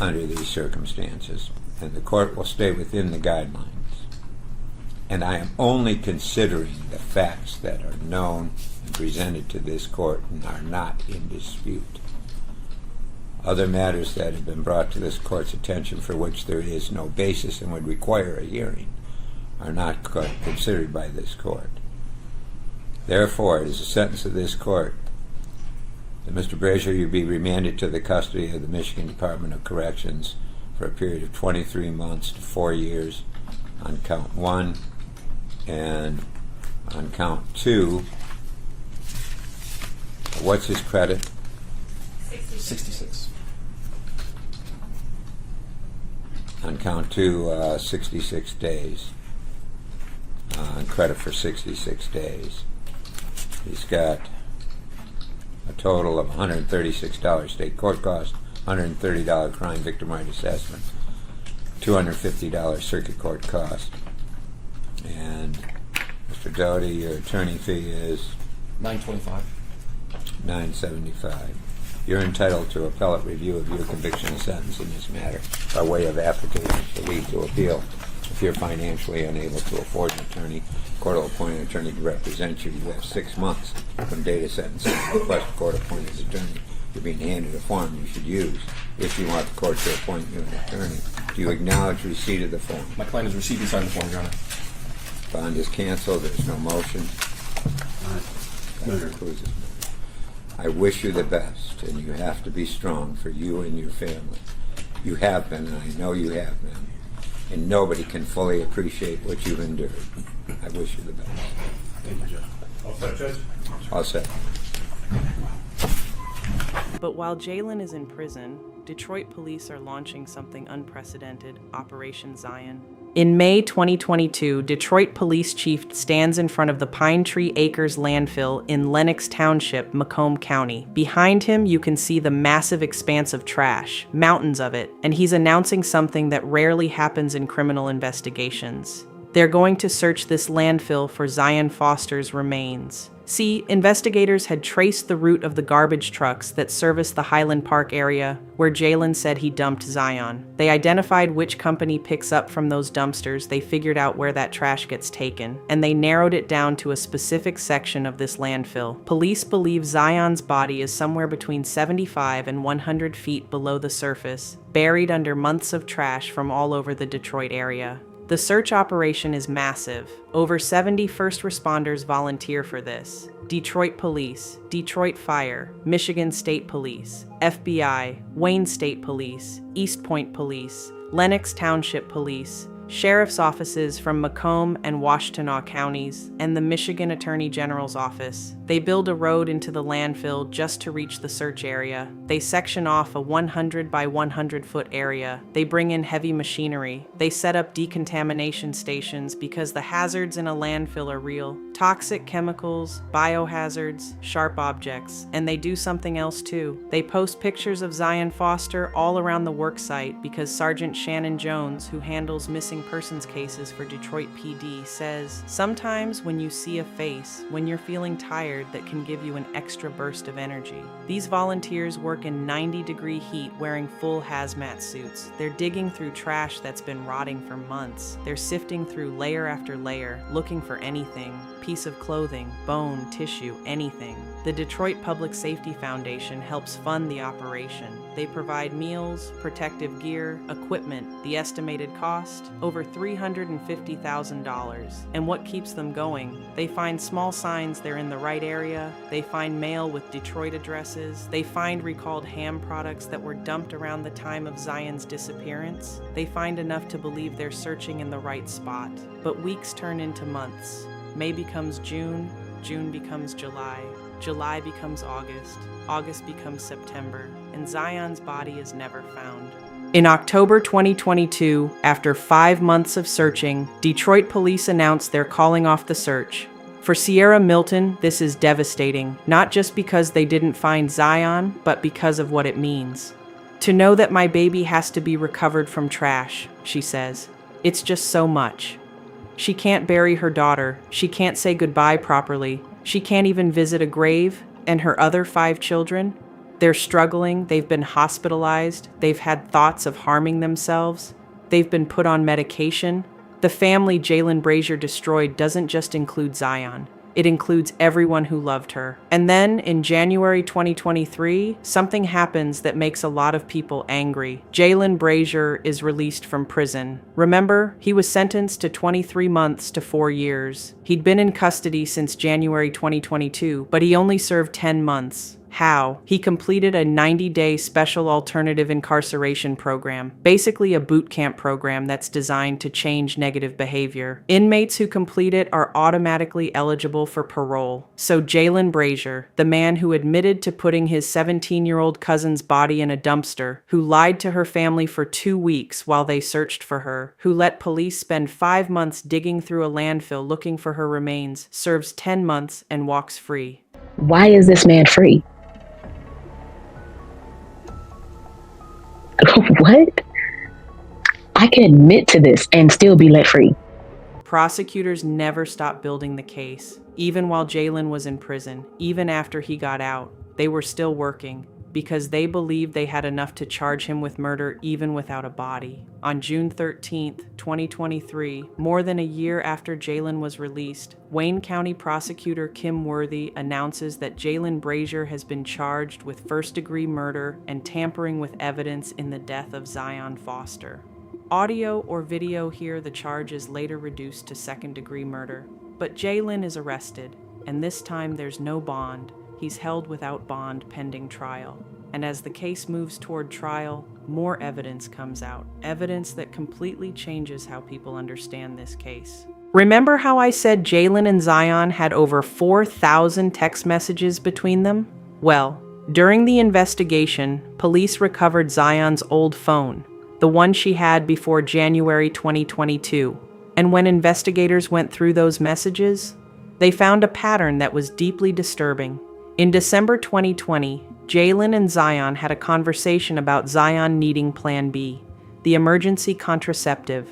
under these circumstances, and the court will stay within the guidelines. And I am only considering the facts that are known and presented to this court and are not in dispute. Other matters that have been brought to this court's attention for which there is no basis and would require a hearing are not considered by this court. Therefore, it is the sentence of this court that Mr. Brazier, you be remanded to the custody of the Michigan Department of Corrections for a period of 23 months to 4 years on count 1, and on count 2, what's his credit? 66. On count 2, 66 days. And credit for 66 days. He's got a total of $136 state court cost, $130 crime victim right assessment, $250 circuit court cost. And Mr. Doty, your attorney fee is $925. $975. You're entitled to appellate review of your conviction and sentence in this matter by way of application for leave to appeal. If you're financially unable to afford an attorney, the court will appoint an attorney to represent you. You have 6 months from date of sentencing to request a court-appointed attorney. You're being handed a form you should use if you want the court to appoint you an attorney. Do you acknowledge receipt of the form? My client has received and signed the form, Your Honor. Bond is canceled. There's no motion. That concludes it. I wish you the best, and you have to be strong for you and your family. You have been, and I know you have been, and nobody can fully appreciate what you've endured. I wish you the best. Thank you, Judge. All set, Judge? All set. But while Jaylen is in prison, Detroit police are launching something unprecedented, Operation Zion. In May 2022, Detroit Police Chief stands in front of the Pine Tree Acres landfill in Lenox Township, Macomb County. Behind him, you can see the massive expanse of trash, mountains of it, and he's announcing something that rarely happens in criminal investigations. They're going to search this landfill for Zion Foster's remains. See, investigators had traced the route of the garbage trucks that service the Highland Park area where Jaylen said he dumped Zion. They identified which company picks up from those dumpsters, they figured out where that trash gets taken, and they narrowed it down to a specific section of this landfill. Police believe Zion's body is somewhere between 75 and 100 feet below the surface, buried under months of trash from all over the Detroit area. The search operation is massive. Over 70 first responders volunteer for this. Detroit Police, Detroit Fire, Michigan State Police, FBI, Wayne State Police, East Point Police, Lenox Township Police, sheriff's offices from Macomb and Washtenaw counties, and the Michigan Attorney General's office. They build a road into the landfill just to reach the search area. They section off a 100 by 100 foot area. They bring in heavy machinery. They set up decontamination stations because the hazards in a landfill are real. Toxic chemicals, biohazards, sharp objects. And they do something else too. They post pictures of Zion Foster all around the worksite because Sergeant Shannon Jones, who handles missing persons cases for Detroit PD, says, "Sometimes when you see a face, when you're feeling tired, that can give you an extra burst of energy." These volunteers work in 90-degree heat wearing full hazmat suits. They're digging through trash that's been rotting for months. They're sifting through layer after layer, looking for anything. Piece of clothing, bone, tissue, anything. The Detroit Public Safety Foundation helps fund the operation. They provide meals, protective gear, equipment. The estimated cost? Over $350,000. And what keeps them going? They find small signs they're in the right area. They find mail with Detroit addresses. They find recalled ham products that were dumped around the time of Zion's disappearance. They find enough to believe they're searching in the right spot. But weeks turn into months. May becomes June, June becomes July, July becomes August, August becomes September, and Zion's body is never found. In October 2022, after 5 months of searching, Detroit police announced they're calling off the search. For Sierra Milton, this is devastating, not just because they didn't find Zion, but because of what it means. "To know that my baby has to be recovered from trash," she says. "It's just so much." She can't bury her daughter. She can't say goodbye properly. She can't even visit a grave. And her other 5 children? They're struggling. They've been hospitalized. They've had thoughts of harming themselves. They've been put on medication. The family Jaylen Brazier destroyed doesn't just include Zion. It includes everyone who loved her. And then, in January 2023, something happens that makes a lot of people angry. Jaylen Brazier is released from prison. Remember, he was sentenced to 23 months to 4 years. He'd been in custody since January 2022, but he only served 10 months. How? He completed a 90-day special alternative incarceration program, basically a boot camp program that's designed to change negative behavior. Inmates who complete it are automatically eligible for parole. So Jaylen Brazier, the man who admitted to putting his 17-year-old cousin's body in a dumpster, who lied to her family for 2 weeks while they searched for her, who let police spend 5 months digging through a landfill looking for her remains, serves 10 months and walks free. Why is this man free? What? I can admit to this and still be let free. Prosecutors never stopped building the case, even while Jaylen was in prison, even after he got out. They were still working, because they believed they had enough to charge him with murder even without a body. On June 13th, 2023, more than a year after Jaylen was released, Wayne County Prosecutor Kim Worthy announces that Jaylen Brazier has been charged with first-degree murder and tampering with evidence in the death of Zion Foster. Audio or video here, the charge is later reduced to second-degree murder. But Jaylen is arrested, and this time there's no bond. He's held without bond pending trial. And as the case moves toward trial, more evidence comes out. Evidence that completely changes how people understand this case. Remember how I said Jaylen and Zion had over 4,000 text messages between them? Well, during the investigation, police recovered Zion's old phone, the one she had before January 2022. And when investigators went through those messages, they found a pattern that was deeply disturbing. In December 2020, Jaylen and Zion had a conversation about Zion needing Plan B, the emergency contraceptive.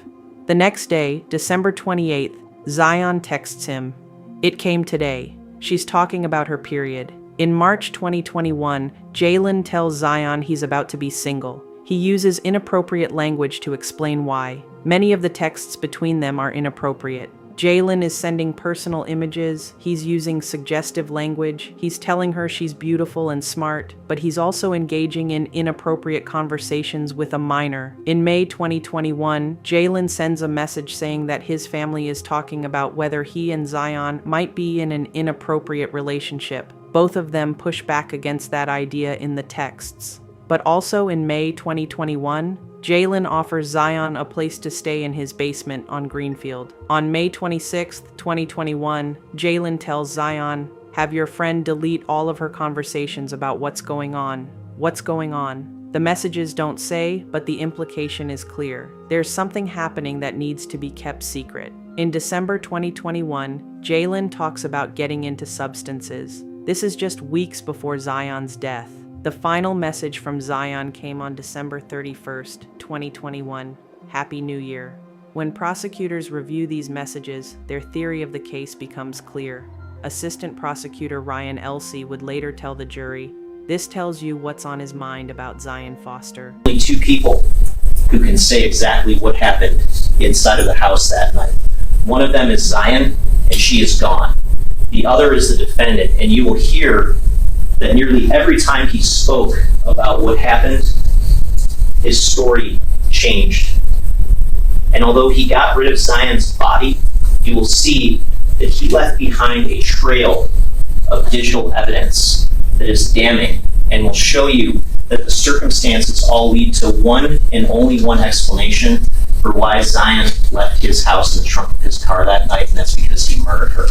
The next day, December 28th, Zion texts him, "It came today." She's talking about her period. In March 2021, Jaylen tells Zion he's about to be single. He uses inappropriate language to explain why. Many of the texts between them are inappropriate. Jaylen is sending personal images, he's using suggestive language, he's telling her she's beautiful and smart, but he's also engaging in inappropriate conversations with a minor. In May 2021, Jaylen sends a message saying that his family is talking about whether he and Zion might be in an inappropriate relationship. Both of them push back against that idea in the texts. But also in May 2021, Jaylen offers Zion a place to stay in his basement on Greenfield. On May 26, 2021, Jaylen tells Zion, Have your friend delete all of her conversations about what's going on. What's going on? The messages don't say, but the implication is clear. There's something happening that needs to be kept secret. In December 2021, Jaylen talks about getting into substances. This is just weeks before Zion's death. The final message from Zion came on December 31st, 2021. Happy New Year. When prosecutors review these messages, their theory of the case becomes clear. Assistant Prosecutor Ryan Elsey would later tell the jury, "This tells you what's on his mind about Zion Foster." Only two people who can say exactly what happened inside of the house that night. One of them is Zion, and she is gone. The other is the defendant, and you will hear that nearly every time he spoke about what happened, his story changed. And although he got rid of Zion's body, you will see that he left behind a trail of digital evidence that is damning and will show you that the circumstances all lead to one and only one explanation for why Zion left his house in the trunk of his car that night, and that's because he murdered her.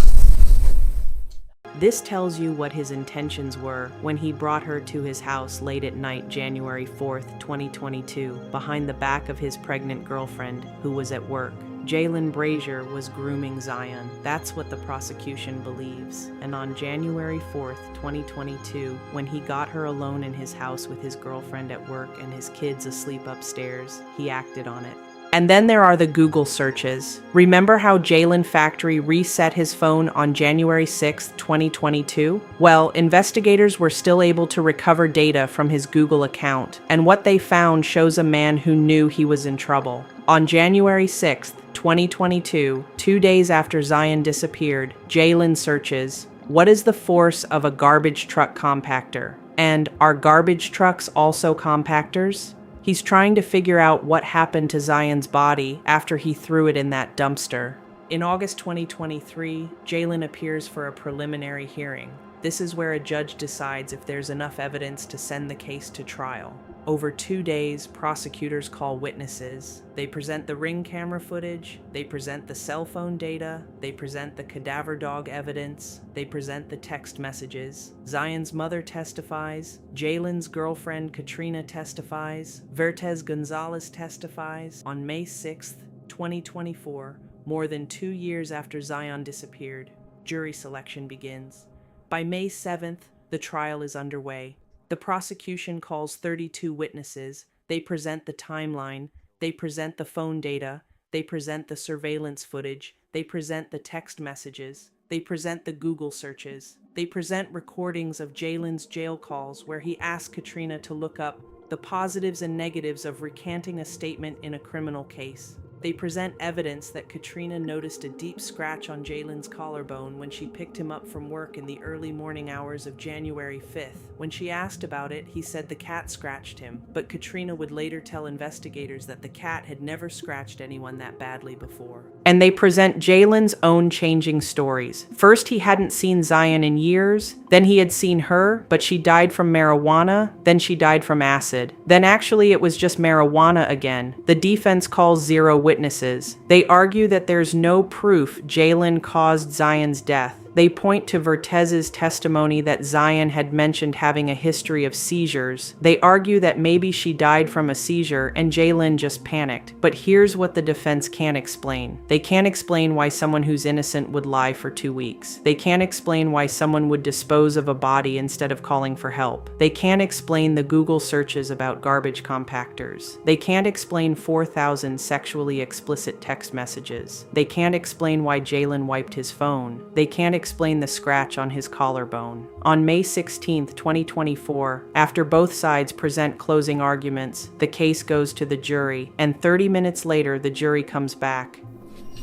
This tells you what his intentions were when he brought her to his house late at night, January 4th, 2022, behind the back of his pregnant girlfriend who was at work. Jaylen Brazier was grooming Zion. That's what the prosecution believes. And on January 4th, 2022, when he got her alone in his house with his girlfriend at work and his kids asleep upstairs, he acted on it. And then there are the Google searches. Remember how Jaylen Factory reset his phone on January 6th, 2022? Well, investigators were still able to recover data from his Google account, and what they found shows a man who knew he was in trouble. On January 6th, 2022, 2 days after Zion disappeared, Jaylen searches, "What is the force of a garbage truck compactor? And are garbage trucks also compactors?" He's trying to figure out what happened to Zion's body after he threw it in that dumpster. In August 2023, Jaylen appears for a preliminary hearing. This is where a judge decides if there's enough evidence to send the case to trial. Over 2 days, prosecutors call witnesses. They present the ring camera footage, they present the cell phone data, they present the cadaver dog evidence, they present the text messages. Zion's mother testifies, Jaylen's girlfriend Katrina testifies, Vertez Gonzalez testifies. On May 6th, 2024, more than 2 years after Zion disappeared, jury selection begins. By May 7th, the trial is underway. The prosecution calls 32 witnesses. They present the timeline. They present the phone data. They present the surveillance footage. They present the text messages. They present the Google searches. They present recordings of Jaylen's jail calls where he asked Katrina to look up the positives and negatives of recanting a statement in a criminal case. They present evidence that Katrina noticed a deep scratch on Jaylen's collarbone when she picked him up from work in the early morning hours of January 5th. When she asked about it, he said the cat scratched him, but Katrina would later tell investigators that the cat had never scratched anyone that badly before. And they present Jaylen's own changing stories. First, he hadn't seen Zion in years. Then he had seen her, but she died from marijuana. Then she died from acid. Then actually it was just marijuana again. The defense calls 0 witnesses. They argue that there's no proof Jaylen caused Zion's death. They point to Vertez's testimony that Zion had mentioned having a history of seizures. They argue that maybe she died from a seizure and Jaylen just panicked. But here's what the defense can't explain. They can't explain why someone who's innocent would lie for 2 weeks. They can't explain why someone would dispose of a body instead of calling for help. They can't explain the Google searches about garbage compactors. They can't explain 4,000 sexually explicit text messages. They can't explain why Jaylen wiped his phone. They can't explain the scratch on his collarbone. On May 16th, 2024, after both sides present closing arguments, the case goes to the jury, and 30 minutes later, the jury comes back.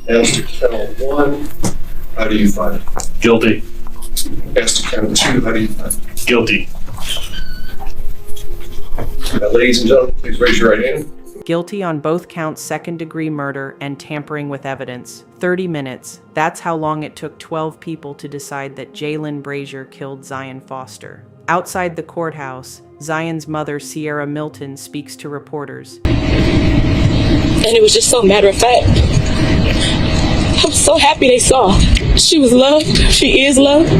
As to count 1, how do you find it? Guilty. As to count 2, how do you find it? Guilty. Now, ladies and gentlemen, please raise your right hand. Guilty on both counts, second-degree murder and tampering with evidence. 30 minutes. That's how long it took 12 people to decide that Jaylen Brazier killed Zion Foster. Outside the courthouse, Zion's mother, Sierra Milton, speaks to reporters. And it was just so matter of fact. I was so happy they saw. She was loved. She is loved.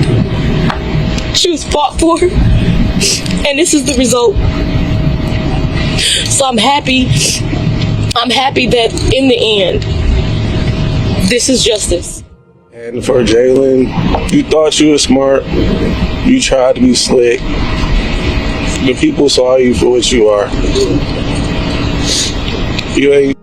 She was fought for, and this is the result. So I'm happy that in the end, this is justice. And for Jaylen, you thought you were smart. You tried to be slick. The people saw you for what you are. You ain't.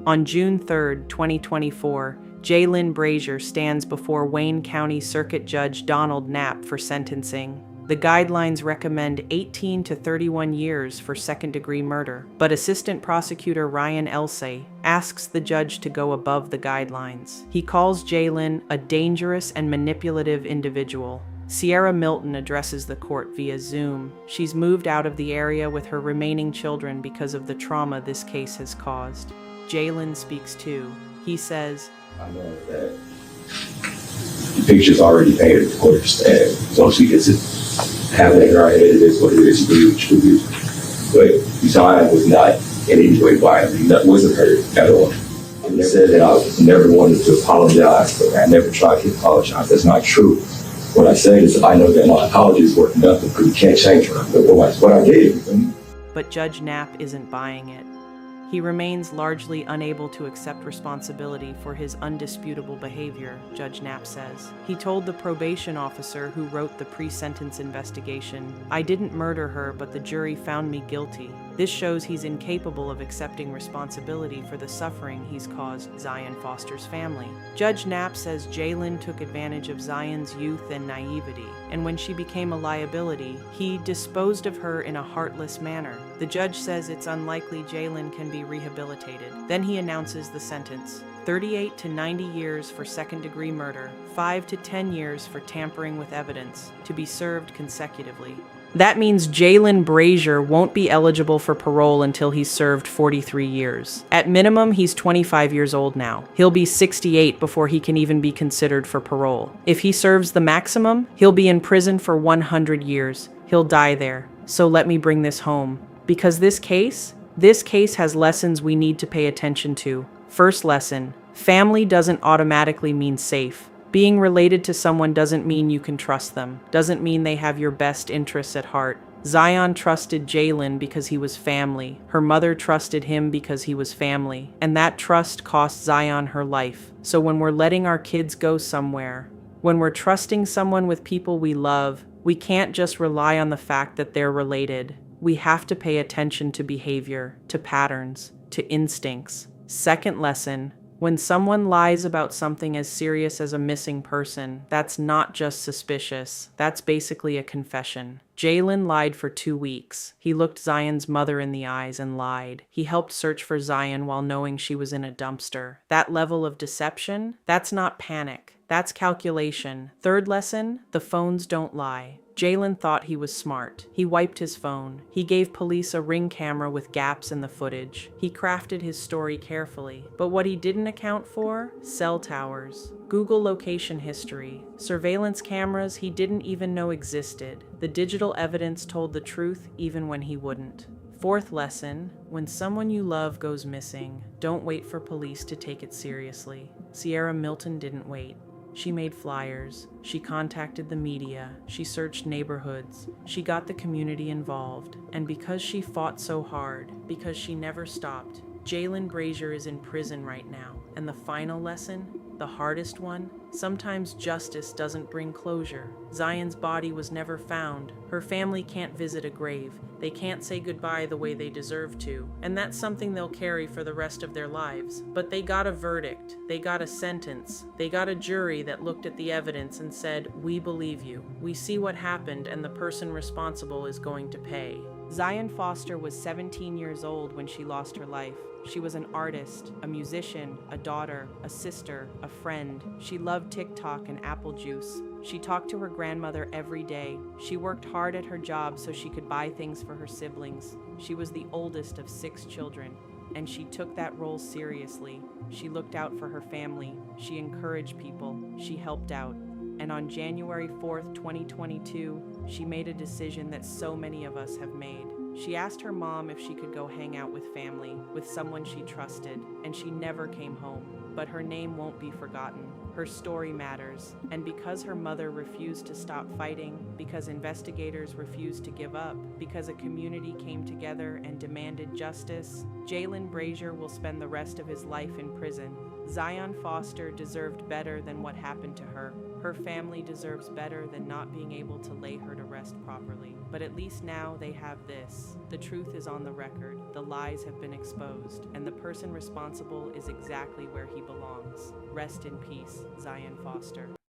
On June 3rd, 2024, Jaylen Brazier stands before Wayne County Circuit Judge Donald Knapp for sentencing. The guidelines recommend 18 to 31 years for second-degree murder, but Assistant Prosecutor Ryan Elsay asks the judge to go above the guidelines. He calls Jaylen a dangerous and manipulative individual. Sierra Milton addresses the court via Zoom. She's moved out of the area with her remaining children because of the trauma this case has caused. Jaylen speaks too. He says, I know that the picture's already painted, of course, and so she gets it. Having it in her head, it is what it is, you do what you do. But Zion was not in any way violent. That wasn't hurt at all. And they said that I never wanted to apologize, but I never tried to apologize. That's not true. What I say is I know that my apologies were nothing because you can't change her. But what I did. But Judge Knapp isn't buying it. He remains largely unable to accept responsibility for his undisputable behavior, Judge Knapp says. He told the probation officer who wrote the pre-sentence investigation, "I didn't murder her, but the jury found me guilty." This shows he's incapable of accepting responsibility for the suffering he's caused Zion Foster's family. Judge Knapp says Jaylen took advantage of Zion's youth and naivety, and when she became a liability, he disposed of her in a heartless manner. The judge says it's unlikely Jaylen can be rehabilitated. Then he announces the sentence: 38 to 90 years for second-degree murder, 5 to 10 years for tampering with evidence, to be served consecutively. That means Jaylen Brazier won't be eligible for parole until he's served 43 years. At minimum, he's 25 years old now. He'll be 68 before he can even be considered for parole. If he serves the maximum, he'll be in prison for 100 years. He'll die there. So let me bring this home. Because this case has lessons we need to pay attention to. First lesson: family doesn't automatically mean safe. Being related to someone doesn't mean you can trust them, doesn't mean they have your best interests at heart. Zion trusted Jaylen because he was family. Her mother trusted him because he was family. And that trust cost Zion her life. So when we're letting our kids go somewhere, when we're trusting someone with people we love, we can't just rely on the fact that they're related. We have to pay attention to behavior, to patterns, to instincts. Second lesson: when someone lies about something as serious as a missing person, that's not just suspicious. That's basically a confession. Jaylen lied for 2 weeks. He looked Zion's mother in the eyes and lied. He helped search for Zion while knowing she was in a dumpster. That level of deception, that's not panic. That's calculation. Third lesson: the phones don't lie. Jaylen thought he was smart. He wiped his phone. He gave police a Ring camera with gaps in the footage. He crafted his story carefully. But what he didn't account for? Cell towers, Google location history, surveillance cameras he didn't even know existed. The digital evidence told the truth even when he wouldn't. Fourth lesson: when someone you love goes missing, don't wait for police to take it seriously. Sierra Milton didn't wait. She made flyers, she contacted the media, she searched neighborhoods, she got the community involved, and because she fought so hard, because she never stopped, Jaylen Brazier is in prison right now. And the final lesson, the hardest one, sometimes justice doesn't bring closure. Zion's body was never found. Her family can't visit a grave. They can't say goodbye the way they deserve to. And that's something they'll carry for the rest of their lives. But they got a verdict. They got a sentence. They got a jury that looked at the evidence and said, "We believe you. We see what happened and the person responsible is going to pay." Zion Foster was 17 years old when she lost her life. She was an artist, a musician, a daughter, a sister, a friend. She loved TikTok and apple juice. She talked to her grandmother every day. She worked hard at her job so she could buy things for her siblings. She was the oldest of 6 children, and she took that role seriously. She looked out for her family. She encouraged people. She helped out. And on January 4th, 2022, she made a decision that so many of us have made. She asked her mom if she could go hang out with family, with someone she trusted, and she never came home. But her name won't be forgotten. Her story matters. And because her mother refused to stop fighting, because investigators refused to give up, because a community came together and demanded justice, Jaylen Brazier will spend the rest of his life in prison. Zion Foster deserved better than what happened to her. Her family deserves better than not being able to lay her to rest properly. But at least now they have this. The truth is on the record, the lies have been exposed, and the person responsible is exactly where he belongs. Rest in peace, Zion Foster.